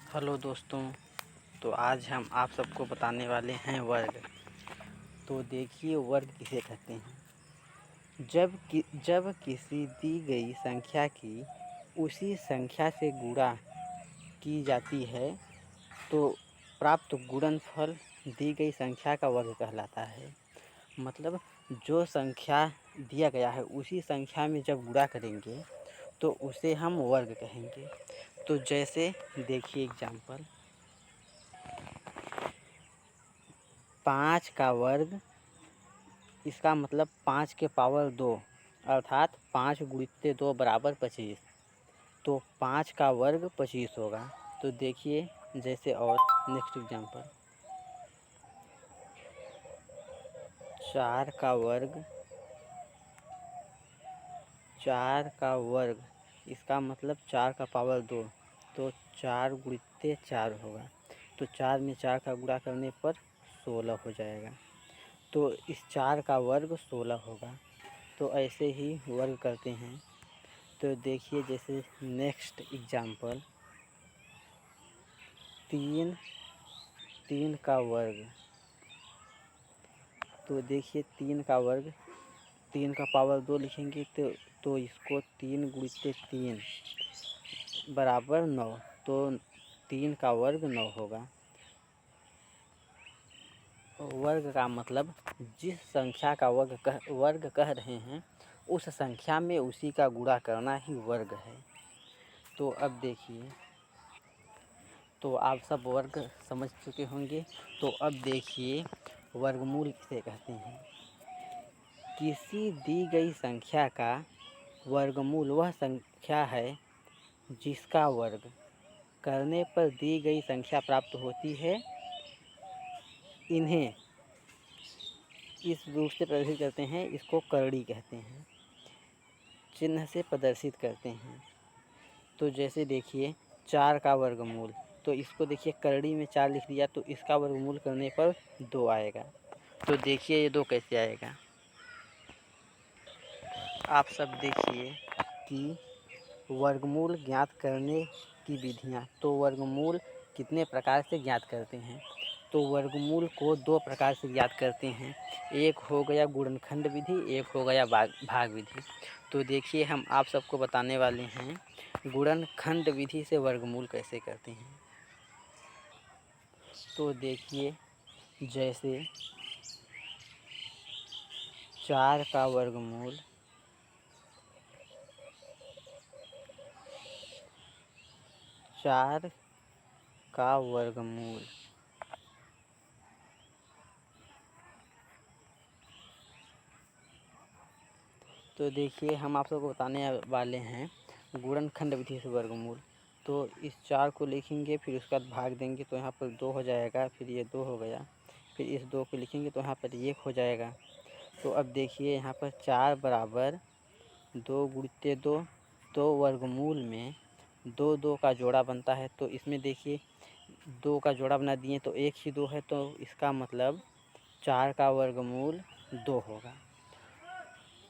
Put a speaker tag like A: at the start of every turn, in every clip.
A: Hello दोस्तों। तो आज हम आप सबको बताने वाले हैं वर्ग। तो देखिए वर्ग किसे कहते हैं। जब किसी दी गई संख्या की उसी संख्या से गुणा की जाती है तो प्राप्त गुणनफल दी गई संख्या का वर्ग कहलाता है। मतलब जो संख्या दिया गया है उसी संख्या में जब गुणा करेंगे तो उसे हम वर्ग कहेंगे। तो जैसे देखिए एग्जाम्पल, 5 का वर्ग, इसका मतलब 5 के पावर 2 अर्थात 5 गुणित 2 बराबर 25। तो 5 का वर्ग 25 होगा। तो देखिए जैसे और नेक्स्ट एग्जांपल, 4 का वर्ग, 4 का वर्ग, इसका मतलब 4 का पावर 2, तो 4 गुणित 4 होगा। तो 4 में 4 का गुणा करने पर 16 हो जाएगा। तो इस 4 का वर्ग 16 होगा। तो ऐसे ही वर्ग करते हैं। तो देखिए जैसे नेक्स्ट एग्जाम्पल, 3 का वर्ग। तो देखिए 3 का वर्ग, 3 का पावर 2 लिखेंगे तो इसको 3 गुणित 3 बराबर 9। तो 3 का वर्ग 9 होगा। वर्ग का मतलब जिस संख्या का वर्ग कह रहे हैं उस संख्या में उसी का गुणा करना ही वर्ग है। तो अब देखिए, तो आप सब वर्ग समझ चुके होंगे। तो अब देखिए वर्गमूल किसे कहते हैं। किसी दी गई संख्या का वर्गमूल वह संख्या है जिसका वर्ग करने पर दी गई संख्या प्राप्त होती है। इन्हें इस रूप से प्रदर्शित करते हैं, इसको करड़ी कहते हैं, चिन्ह से प्रदर्शित करते हैं। तो जैसे देखिए 4 का वर्गमूल, तो इसको देखिए करड़ी में 4 लिख दिया तो इसका वर्गमूल करने पर 2 आएगा। तो देखिए ये 2 कैसे आएगा। आप सब देखिए कि वर्गमूल ज्ञात करने की विधियाँ। तो वर्गमूल कितने प्रकार से ज्ञात करते हैं। तो वर्गमूल को 2 प्रकार से ज्ञात करते हैं। एक हो गया गुणनखंड विधि, एक हो गया भाग विधि। तो देखिए हम आप सबको बताने वाले हैं गुणनखंड विधि से वर्गमूल कैसे करते हैं। तो देखिए जैसे 4 का वर्गमूल, 4 का वर्गमूल तो देखिए हम आप सबको बताने वाले हैं गुणनखंड विधि से वर्गमूल। तो इस 4 को लिखेंगे, फिर उसके बाद भाग देंगे तो यहाँ पर 2 हो जाएगा, फिर ये 2 हो गया, फिर इस 2 को लिखेंगे तो यहाँ पर 1 हो जाएगा। तो अब देखिए यहाँ पर 4 बराबर 2 गुणित 2, तो वर्गमूल में 2 2 का जोड़ा बनता है। तो इसमें देखिए 2 का जोड़ा बना दिए तो एक ही 2 है, तो इसका मतलब 4 का वर्गमूल 2 होगा।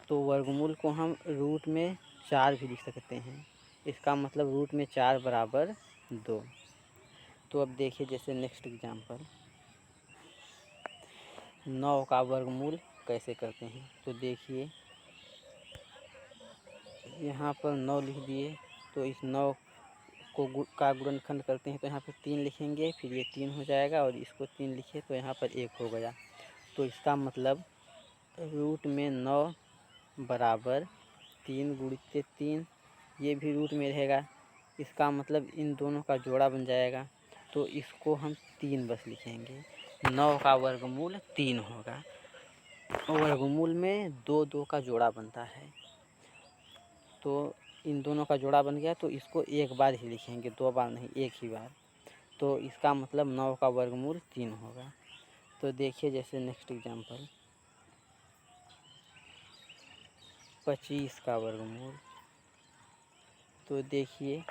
A: तो वर्गमूल को हम रूट में 4 भी लिख सकते हैं, इसका मतलब रूट में 4 बराबर 2। तो अब देखिए जैसे नेक्स्ट एग्जांपल, 9 का वर्गमूल कैसे करते हैं। तो देखिए यहाँ पर 9 लिख दिए, तो इस 9 का गुणनखंड करते हैं तो यहाँ पर 3 लिखेंगे, फिर ये 3 हो जाएगा, और इसको 3 लिखे तो यहाँ पर 1 हो गया। तो इसका मतलब रूट में 9 बराबर 3 गुणित 3, ये भी रूट में रहेगा, इसका मतलब इन दोनों का जोड़ा बन जाएगा। तो इसको हम 3 बस लिखेंगे। 9 का वर्गमूल 3 होगा। वर्गमूल में 2 2 का जोड़ा बनता है, तो इन दोनों का जोड़ा बन गया, तो इसको एक बार ही लिखेंगे, 2 बार नहीं, एक ही बार। तो इसका मतलब 9 का वर्गमूल 3 होगा। तो देखिए जैसे नेक्स्ट एग्जांपल, 25 का वर्गमूल। तो देखिए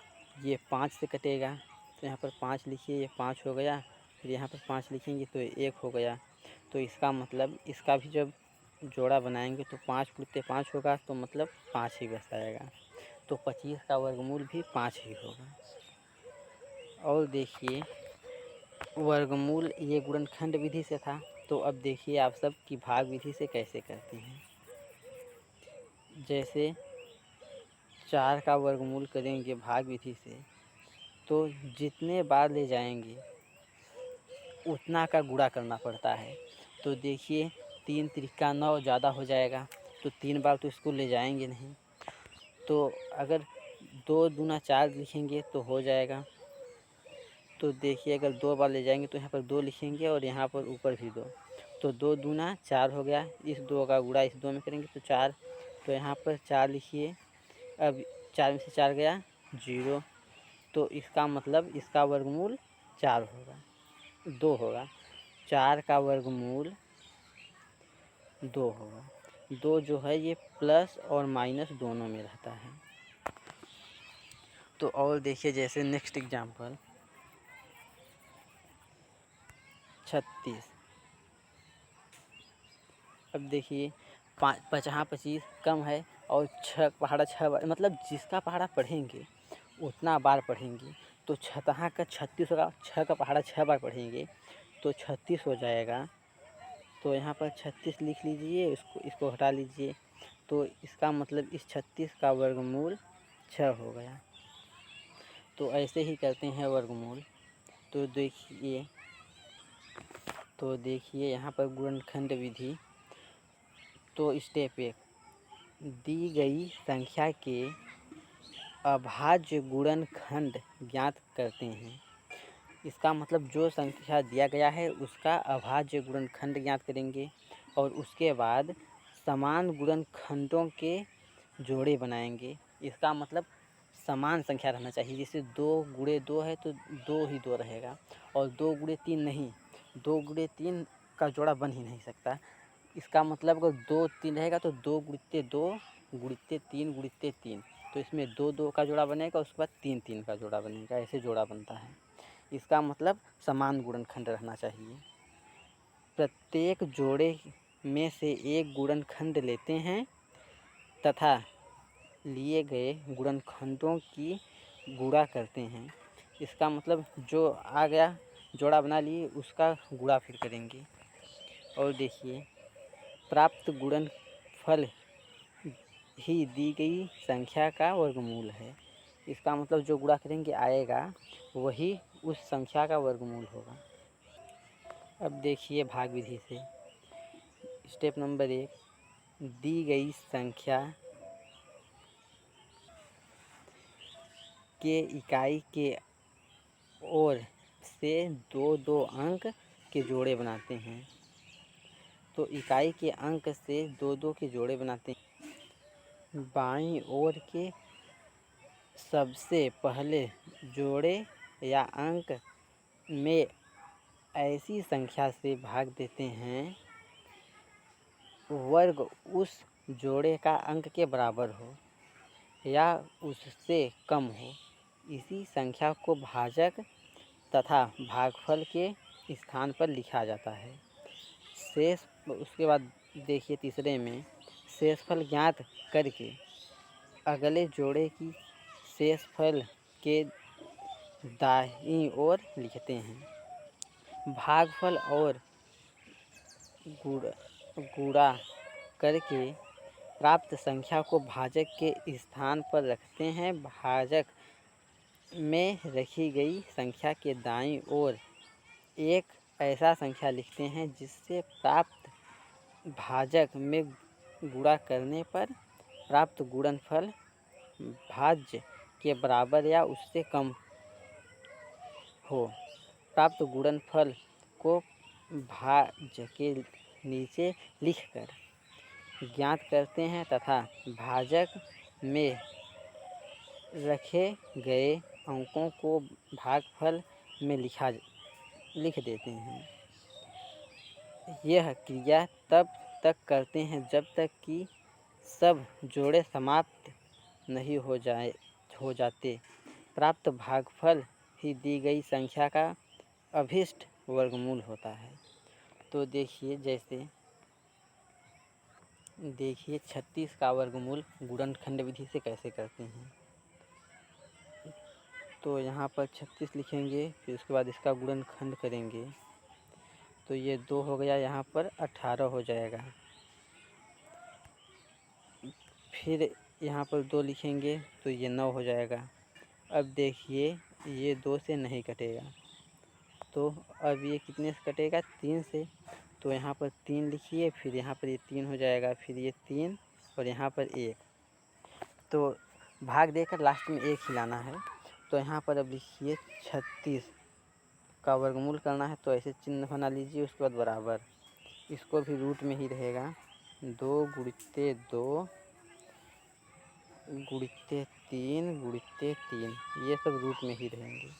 A: ये 5 से कटेगा, तो यहाँ पर 5 लिखिए, ये 5 हो गया, फिर यहाँ पर 5 लिखेंगे तो 1 हो गया। तो इसका मतलब इसका भी जब जोड़ा बनाएंगे तो 5 गुणित 5 होगा, तो मतलब 5 ही बस आएगा। तो 25 का वर्गमूल भी 5 ही होगा। और देखिए वर्गमूल ये गुणनखंड विधि से था, तो अब देखिए आप सब कि भाग विधि से कैसे करते हैं। जैसे 4 का वर्गमूल करेंगे भाग विधि से, तो जितने बार ले जाएंगे उतना का गुणा करना पड़ता है। तो देखिए 3 त्रिका 9 ज़्यादा हो जाएगा, तो 3 बार तो इसको ले जाएंगे नहीं। तो अगर 2 दूना 4 लिखेंगे तो हो जाएगा। तो देखिए अगर 2 बार ले जाएंगे तो यहाँ पर 2 लिखेंगे और यहाँ पर ऊपर भी 2, तो 2 दूना 4 हो गया। इस 2 का गुणा इस 2 में करेंगे तो 4, तो यहाँ पर 4 लिखिए। अब 4 में से 4 गया 0, तो इसका मतलब इसका वर्गमूल 4 होगा, 2 होगा। 4 का वर्गमूल 2 होगा। 2 जो है ये प्लस और माइनस दोनों में रहता है। तो और देखिए जैसे नेक्स्ट एग्जाम्पल 36। अब देखिए 50 कम है और 6 पहाड़ा 6 बार, मतलब जिसका पहाड़ा पढ़ेंगे उतना बार पढ़ेंगे। तो छतहा का 36 होगा, 6 का पहाड़ा 6 बार पढ़ेंगे तो 36 हो जाएगा। तो यहाँ पर 36 लिख लीजिए, इसको हटा लीजिए। तो इसका मतलब इस 36 का वर्गमूल 6 हो गया। तो ऐसे ही करते हैं वर्गमूल। तो देखिए यहाँ पर गुणनखंड विधि। तो स्टेप 1, दी गई संख्या के अभाज्य गुणनखंड ज्ञात करते हैं। इसका मतलब जो संख्या दिया गया है उसका अभाज्य गुणनखंड ज्ञात करेंगे और उसके बाद समान गुणनखंडों के जोड़े बनाएंगे। इसका मतलब समान संख्या रहना चाहिए। जैसे 2 गुणे 2 है तो 2 ही 2 रहेगा, और 2 गुणे 3 नहीं, 2 गुणे 3 का जोड़ा बन ही नहीं सकता। इसका मतलब अगर 2 3 रहेगा तो 2 गुणित्ते 2 गुणित्ते 3 गुणित्ते 3, तो इसमें 2 2 का जोड़ा बनेगा, उसके बाद 3 3 का जोड़ा बनेगा, ऐसे जोड़ा बनता है। इसका मतलब समान गुणनखंड रहना चाहिए। प्रत्येक जोड़े में से एक गुणनखंड लेते हैं तथा लिए गए गुणनखंडों की गुणा करते हैं। इसका मतलब जो आ गया जोड़ा बना लिए उसका गुणा फिर करेंगे। और देखिए प्राप्त गुणनफल ही दी गई संख्या का वर्गमूल है। इसका मतलब जो गुणा करेंगे आएगा वही उस संख्या का वर्गमूल होगा। अब देखिए भाग विधि से। स्टेप नंबर 1, दी गई संख्या के इकाई के ओर से 2 2 अंक के जोड़े बनाते हैं। तो इकाई के अंक से 2 2 के जोड़े बनाते हैं। बाईं ओर के सबसे पहले जोड़े या अंक में ऐसी संख्या से भाग देते हैं वर्ग उस जोड़े का अंक के बराबर हो या उससे कम हो। इसी संख्या को भाजक तथा भागफल के स्थान पर लिखा जाता है। शेष उसके बाद देखिए तीसरे में शेषफल ज्ञात करके अगले जोड़े की शेषफल के दाईं ओर लिखते हैं। भागफल और गुणा करके प्राप्त संख्या को भाजक के स्थान पर रखते हैं। भाजक में रखी गई संख्या के दाईं ओर एक ऐसा संख्या लिखते हैं जिससे प्राप्त भाजक में गुणा करने पर प्राप्त गुणनफल भाज्य के बराबर या उससे कम हो। प्राप्त गुणनफल को भाज्य के नीचे लिखकर ज्ञात करते हैं तथा भाजक में रखे गए अंकों को भागफल में लिख देते हैं। यह क्रिया तब तक करते हैं जब तक कि सब जोड़े समाप्त नहीं हो जाते। प्राप्त भागफल ही दी गई संख्या का अभिष्ट वर्गमूल होता है। तो देखिए जैसे 36 का वर्गमूल गुणनखंड विधि से कैसे करते हैं। तो यहाँ पर 36 लिखेंगे, फिर उसके बाद इसका गुणनखंड करेंगे तो ये 2 हो गया, यहाँ पर 18 हो जाएगा। फिर यहाँ पर 2 लिखेंगे तो ये 9 हो जाएगा। अब देखिए ये 2 से नहीं कटेगा, तो अब ये कितने से कटेगा, 3 से। तो यहाँ पर 3 लिखिए, फिर यहाँ पर ये 3 हो जाएगा, फिर ये 3 और यहाँ पर 1। तो भाग देकर लास्ट में 1 ही लाना है। तो यहाँ पर अब लिखिए 36 का वर्गमूल करना है, तो ऐसे चिन्ह बना लीजिए, उसके बाद बराबर। इसको भी रूट में ही रहेगा, 2 गुणित्ते 2 गुणित्ते 3 गुणित्ते 3, ये सब रूट में ही रहेंगे।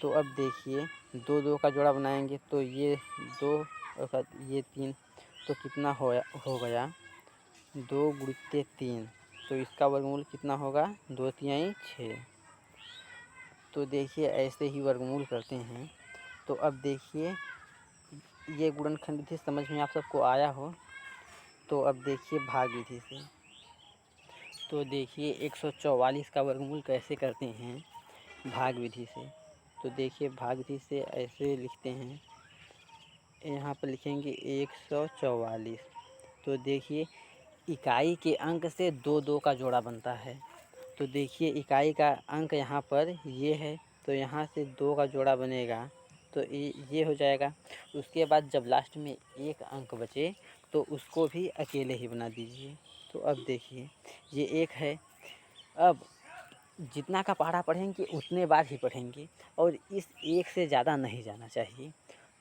A: तो अब देखिए 2 2 का जोड़ा बनाएंगे तो ये 2 और ये 3, तो कितना हो गया, 2 गुणित्ते 3, तो इसका वर्गमूल कितना होगा, 2 तिहाई 6। तो देखिए ऐसे ही वर्गमूल करते हैं। तो अब देखिए ये गुणनखंड विधि समझ में आप सबको आया हो, तो अब देखिए भाग विधि से। तो देखिए 144 का वर्गमूल कैसे करते हैं भाग विधि से। तो देखिए भाग विधि से ऐसे लिखते हैं, यहाँ पर लिखेंगे 144। तो देखिए इकाई के अंक से 2 2 का जोड़ा बनता है। तो देखिए इकाई का अंक यहाँ पर ये है, तो यहाँ से 2 का जोड़ा बनेगा, तो ये हो जाएगा। उसके बाद जब लास्ट में 1 अंक बचे तो उसको भी अकेले ही बना दीजिए। तो अब देखिए ये 1 है। अब जितना का पहाड़ा पढ़ेंगे उतने बार ही पढ़ेंगे, और इस 1 से ज़्यादा नहीं जाना चाहिए।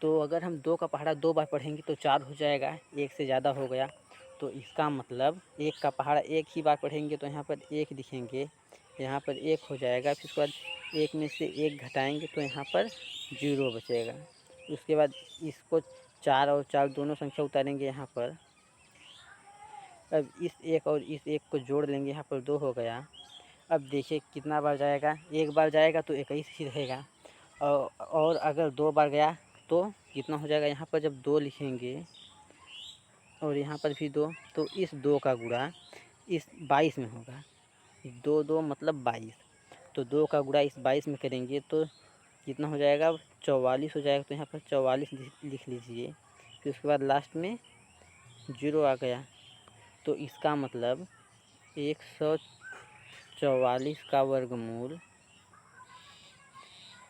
A: तो अगर हम 2 का पहाड़ा 2 बार पढ़ेंगे तो 4 हो जाएगा, 1 से ज़्यादा हो गया। तो इसका मतलब 1 का पहाड़ा 1 ही बार पढ़ेंगे, तो यहाँ पर 1 लिखेंगे, यहाँ पर 1 हो जाएगा। फिर उसके बाद 1 में से 1 घटाएंगे तो यहाँ पर 0 बचेगा। उसके बाद इसको 4 और 4 दोनों संख्या उतारेंगे यहाँ पर। अब इस 1 और इस 1 को जोड़ लेंगे, यहाँ पर 2 हो गया। अब देखिए कितना बार जाएगा, 1 बार जाएगा तो 21 ही रहेगा, और अगर 2 बार गया तो कितना हो जाएगा, यहाँ पर जब 2 लिखेंगे और यहाँ पर भी 2, तो इस 2 का गुणा इस 22 में होगा। 2 2 मतलब 22, तो 2 का गुणा इस 22 में करेंगे तो कितना हो जाएगा, 44 हो जाएगा। तो यहाँ पर 44 लिख लीजिए, फिर उसके बाद लास्ट में 0 आ गया। तो इसका मतलब 144 का वर्गमूल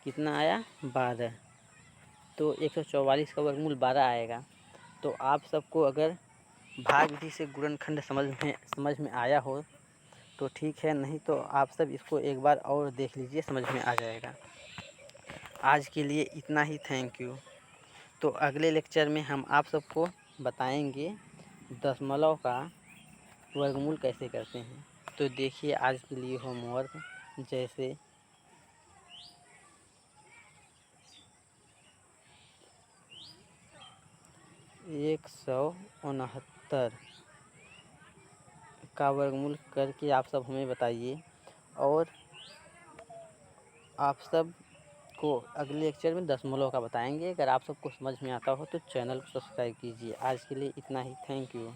A: कितना आया, 12। तो 144 का वर्गमूल 12 आएगा। तो आप सबको अगर भाग विधि से गुणनखंड समझ में आया हो तो ठीक है, नहीं तो आप सब इसको एक बार और देख लीजिए, समझ में आ जाएगा। आज के लिए इतना ही, थैंक यू। तो अगले लेक्चर में हम आप सबको बताएंगे दशमलव का वर्गमूल कैसे करते हैं। तो देखिए आज के लिए होमवर्क, जैसे 169 का वर्गमूल करके आप सब हमें बताइए, और आप सब को अगले लेक्चर में दशमलव का बताएंगे। अगर आप सबको समझ में आता हो तो चैनल को सब्सक्राइब कीजिए। आज के लिए इतना ही, थैंक यू।